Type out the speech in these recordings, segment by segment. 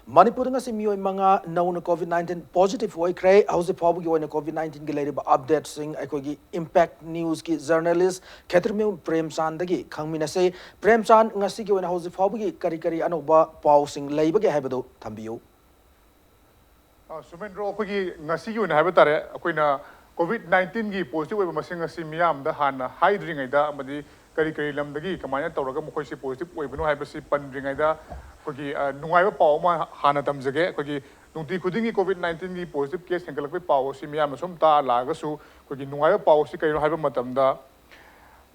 Manipur ngasi mioi manga nauna COVID-19 positive oikre hausi phabu gi oina COVID-19 gi leiriba update sing aikogi impact news ki journalist Khetrmew Premchan dagi khangmina se Premchan ngasi gi oina hausi phabu gi kari anoba pau sing leibage haibado thambiyu Sumendro akogi ngasi gi oina haiba tare akoina COVID-19 gi positive oiba masing ngasi miyam da hana haidringai da amadi kari lamdagi kamaina tawraga mokoi si positive oibano haibasi pandringai da akogi nungaiba pau ma hana tamjage akogi nungti khudingi COVID-19 gi positive case hengalakbai pau si miyam sum ta lagasu akogi nungaiba pau si kairo haiba matamda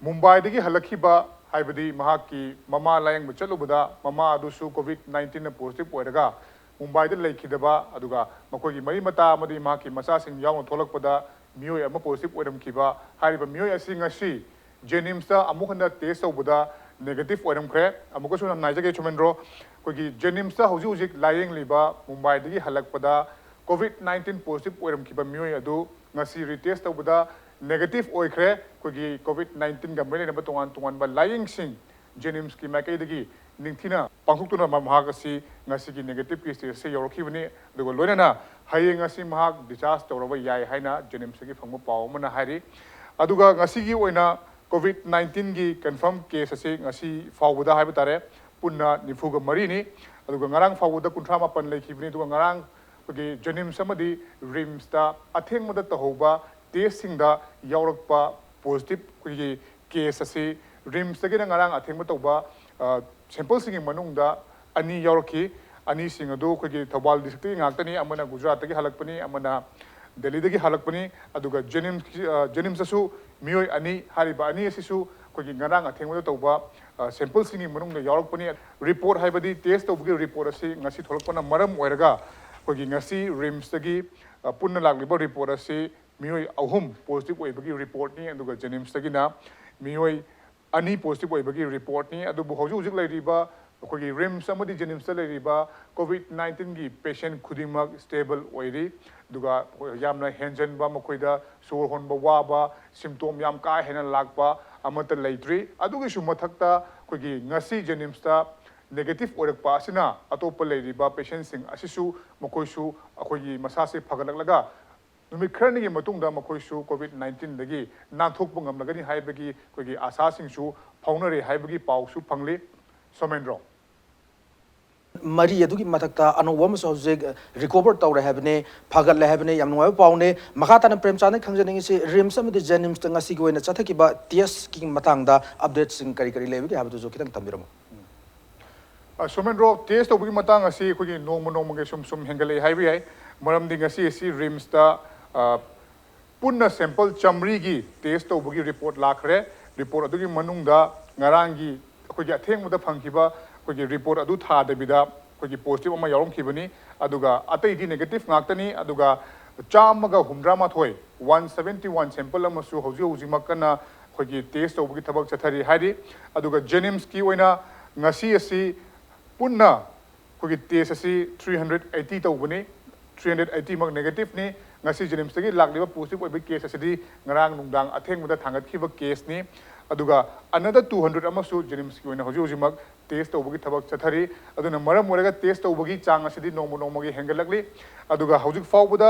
Mumbai dagi halakhiba haibadi mahaki mama layang muchalubada mama adusu COVID-19 na positive oiraga Mumbai da lekhidaba aduga makogi mari mata amadi mahaki masa sing yaung tholakpada mioi ama positive oiramkhiba hariba mioi asi ngasi Jenims ta amukna test tawbuda negative oiramkhre amuka suna naijage chumendro kogi Jenims ta hoji layeng liba Mumbai dagi halakpada COVID-19 positive oiramkhiba mioi adu ngasi retest tawbuda negative oikhre kogi COVID-19 ga mele na tongan ba layeng sing Jenims ki makai dagi ningthina pangthukuna mahagasi ngasi ki negative case se yorkhibani adugo loinana hayeng ngasi mahag discharge tawraba yai haina Jenims ki phangmu paw mana hari aduga ngasi gi oina COVID-19 gi confirm case ase ngasi fawuda haiba tare punna nifuga mari ni aduga ngarang fawuda kunthra mapan lekhibni aduga ngarang kogi Jenims samadi rims ta athengmada tahoba test singda yaurakpa positive kogi case ase rims tagi ngarang athengma tawba sample sing manungda ani yauraki ani sing adu kogi Thobal district ngaktani amana Gujarat tagi halakpani amana Delhi dagi halakpani aduga Jenims asu mioi ani hariba ani asisu kogi ngarang athengmada tawba sample sing manungda yaurakpani report haibadi test tawbugi report asi ngasi tholakpana maram oiraga kogi ngasi rims tagi punna lagliba report asi mioi ahum positive oibagi report ni aduga Jenims tagi na mioi ani positive oibagi report ni adubu hojik lairiba kogi rims amadi Jenims ta lairiba COVID-19 gi patient khudimag stable oiri duga yamna henjan ba makoida sor honba waba symptom yam ka hena lakpa amata leitri adugi su mathakta kogi ngasi Jenims ta negative oirakpa asina atopa leiriba patient sing asisu makoisu akogi masase phagalaklaga numit kharni gi matungda makoisu COVID-19 dagi nanthokpa ngamlagani haibagi kogi asa singsu phaunare haibagi pausu phangli Somendro Mari adugi mathakta anowam so hojik recover tawre habne phagal le habne yam nungai paune makhatana Premchan khangjaning si rims amadi Jenims ta ngasi gi oina chathakiba ts ki matangda update sing kari lebi habdu jo kitang tambiramo Somendro test tawbugi matang asi kogi nongma ge sum hengale haibi hai maram ding asi rims ta punna sample chamri gi test tawbugi report lakhre report adugi manungda ngarangi kogi athengmuda phangkiba kogi report adu tha dabida kogi positive ama yauromkhibani aduga atai di negative ngaktani aduga chamaga humdra ma thoi 171 sample amasu hoji makana kogi test tawbugi thabak chathari hari aduga Jenims ki oina ngasi asi punna kogi test asi 380 tawbani 380 mak negative ni ngasi Jenims tagi lakliba positive oiba case asidi ngarang nungdang athengmuda thangatkhiba case ni aduga another 200 amasu Jenims ki oina hoji mak test tawbugi thabak chathari aduna maram oraga test tawbugi chang asidi nongma gi hengalakli aduga hojik fawbuda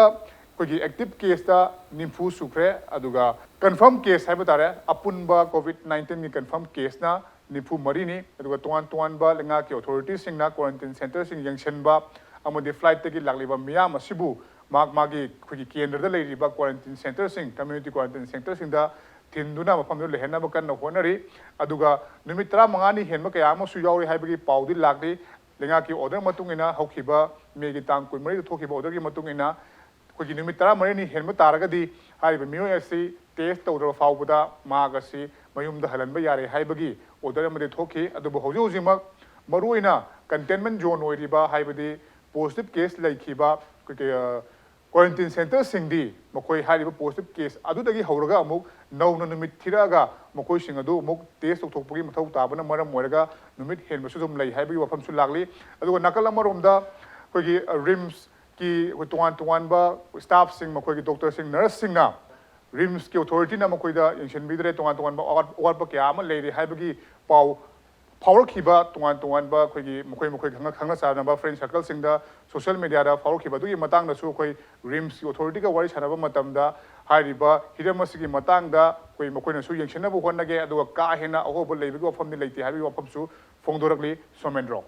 kogi active case ta nimfu sukre aduga confirm case haiba tare apunba COVID-19 gi confirm case na nifu mari ni aduga tuan ba lenga ki authorities sing na quarantine center sing yangshen ba amodi flight tagi lakliba miyam asibu magi kogi kendra da leiriba quarantine center sing community quarantine center sing da Tinduna mafamdu lehena bakan na honari aduga numitra mangani henma kaya ama su yauri haibagi paudi lakdi lenga ki order matungina hokhiba megi tang kunmari thokiba order ki matungina kogi numitra mari ni henma taragadi haiba miyo asi test tawdra fawbuda magasi mayumda halanba yare haibagi order amade thoki adubu hoji mak maruina containment zone oiriba haibadi positive case laikhiba quarantine center singdi makoi hariba positive case adudagi hauraga amuk nauna numit thiraga makoi sing adu amuk test thokpagi mathau tabana maram moiraga numit henbasu dum lai haibagi wafam su lagli aduga nakal amaromda kogi rims ki tuan ba staff sing makoi ki doctor sing nurse sing na rims ki authority na makoi da yangshen bidre tuan ba awat pa kya ama leiri haibagi pau ꯐꯥꯎꯔꯛꯈꯤꯕ ꯇꯣꯉꯥꯟꯕ ꯑꯩꯈꯣꯏꯒꯤ ꯃꯈꯣꯏ ꯈꯪꯅ ꯆꯥꯟꯅꯕ friend ꯁꯔꯀꯜꯁꯤꯡꯗ social ꯃꯦꯗꯤꯌꯥꯗ ꯐꯥꯎꯔꯛꯈꯤꯕ ꯑꯗꯨꯒꯤ ꯃꯇꯥꯡꯗꯁꯨ ꯑꯩꯈꯣꯏ ꯔꯤꯝꯁꯀꯤ ꯑꯣꯊꯣꯔꯤꯇꯤꯒ ꯋꯥꯔꯤ ꯁꯥꯟꯅꯕ ꯃꯇꯝꯗ ꯍꯥꯏꯔꯤꯕ ꯍꯤꯔꯝ ꯑꯁꯤꯒꯤ ꯃꯇꯥꯡꯗ ꯑꯩꯈꯣꯏ ꯃꯈꯣꯏꯅꯁꯨ ꯌꯦꯡꯁꯤꯟꯅꯕ ꯍꯣꯠꯅꯒꯦ ꯑꯗꯨꯒ ꯀꯥ ꯍꯦꯟꯅ ꯑꯍꯣꯕ ꯂꯩꯕꯒꯤ ꯋꯥꯐꯝꯗꯤ ꯂꯩꯇꯦ ꯍꯥꯏꯕꯒꯤ ꯋꯥꯐꯝꯁꯨ ꯐꯣꯡꯗꯣꯔꯛꯂꯤ ꯁꯣꯃꯦꯟꯗ꯭ꯔꯣ